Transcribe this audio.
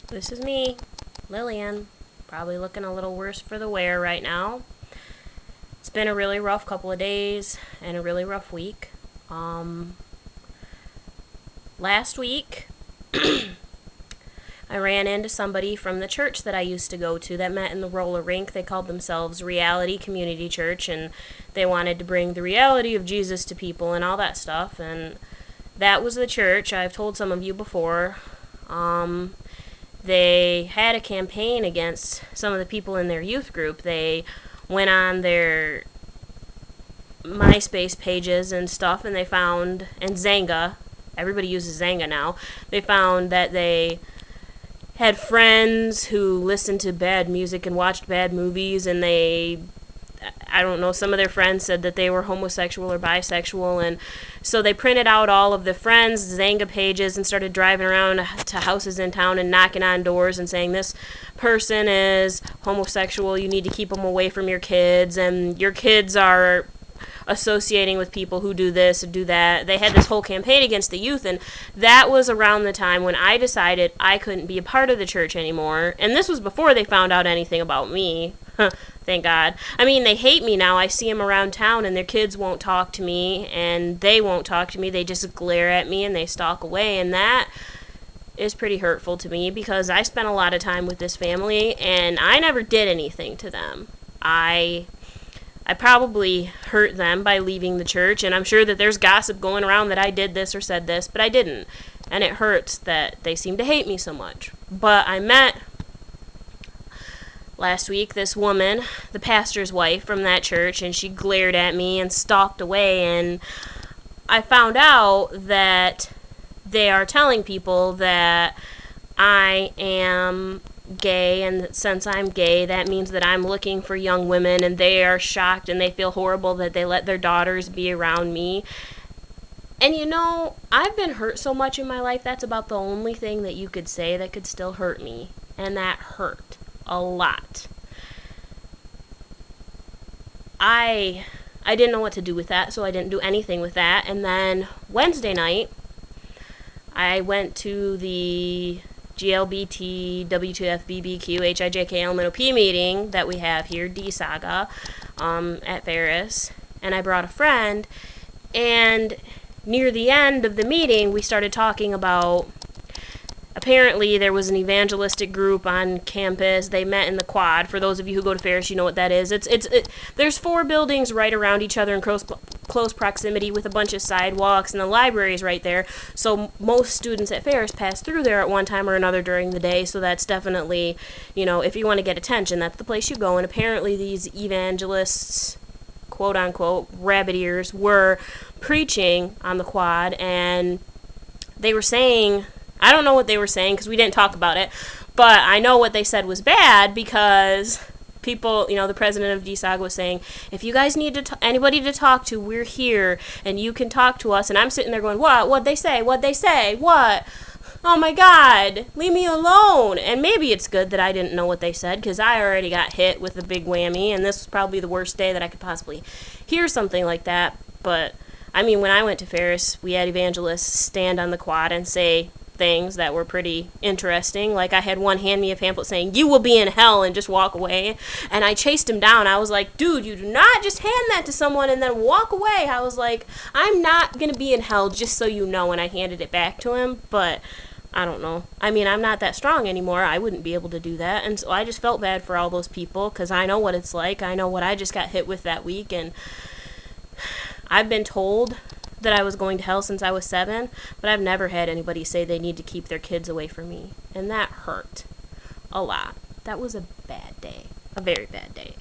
This is me, Lillian. Probably looking a little worse for the wear right now. It's been a really rough couple of days and a really rough week. Last week, I ran into somebody from the church that I used to go to that met in the roller rink. They called themselves Reality Community Church, and they wanted to bring the reality of Jesus to people and all that stuff. And that was the church. I've told some of you before. They had a campaign against some of the people in their youth group. They went on their MySpace pages and stuff, and they found, and Zanga, everybody uses Zanga now, they found that they had friends who listened to bad music and watched bad movies, and I don't know, some of their friends said that they were homosexual or bisexual, and so they printed out all of the friends' Zanga pages and started driving around to houses in town and knocking on doors and saying, this person is homosexual, you need to keep them away from your kids, and your kids are associating with people who do this and do that. They had this whole campaign against the youth, and that was around the time when I decided I couldn't be a part of the church anymore. And this was before they found out anything about me. Thank God. I mean, they hate me now. I see them around town, and their kids won't talk to me, and they won't talk to me. They just glare at me, and they stalk away, and that is pretty hurtful to me because I spent a lot of time with this family, and I never did anything to them. I probably hurt them by leaving the church, and I'm sure that there's gossip going around that I did this or said this, but I didn't. And it hurts that they seem to hate me so much. But I met last week this woman, the pastor's wife from that church, and she glared at me and stalked away, and I found out that they are telling people that I am gay, and since I'm gay, that means that I'm looking for young women, and they are shocked and they feel horrible that they let their daughters be around me. And you know, I've been hurt so much in my life, that's about the only thing that you could say that could still hurt me, and that hurt a lot. I didn't know what to do with that, so I didn't do anything with that. And then Wednesday night, I went to the GLBT, WTF, BBQ, HIJK, LMNOP meeting that we have here, D-Saga, at Ferris. And I brought a friend, and near the end of the meeting, we started talking about, apparently there was an evangelistic group on campus. They met in the quad. For those of you who go to Ferris, you know what that is. There's 4 buildings right around each other in close proximity with a bunch of sidewalks, and the library is right there. So most students at Ferris pass through there at one time or another during the day. So that's definitely, you know, if you want to get attention, that's the place you go. And apparently these evangelists, quote unquote, rabbit ears, were preaching on the quad, and they were saying, I don't know what they were saying because we didn't talk about it, but I know what they said was bad because people, you know, the president of DSAG was saying, if you guys need anybody to talk to, we're here, and you can talk to us. And I'm sitting there going, what? What'd they say? What'd they say? What? Oh my God, leave me alone. And maybe it's good that I didn't know what they said because I already got hit with a big whammy, and this was probably the worst day that I could possibly hear something like that. But, I mean, when I went to Ferris, we had evangelists stand on the quad and say things that were pretty interesting. Like, I had one hand me a pamphlet saying, you will be in hell, and just walk away. And I chased him down. I was like, dude, you do not just hand that to someone and then walk away. I was like, I'm not going to be in hell, just so you know. And I handed it back to him, but I don't know. I mean, I'm not that strong anymore. I wouldn't be able to do that. And so I just felt bad for all those people because I know what it's like. I know what I just got hit with that week, and I've been told that I was going to hell since I was 7, but I've never had anybody say they need to keep their kids away from me, and that hurt a lot. That was a bad day, a very bad day.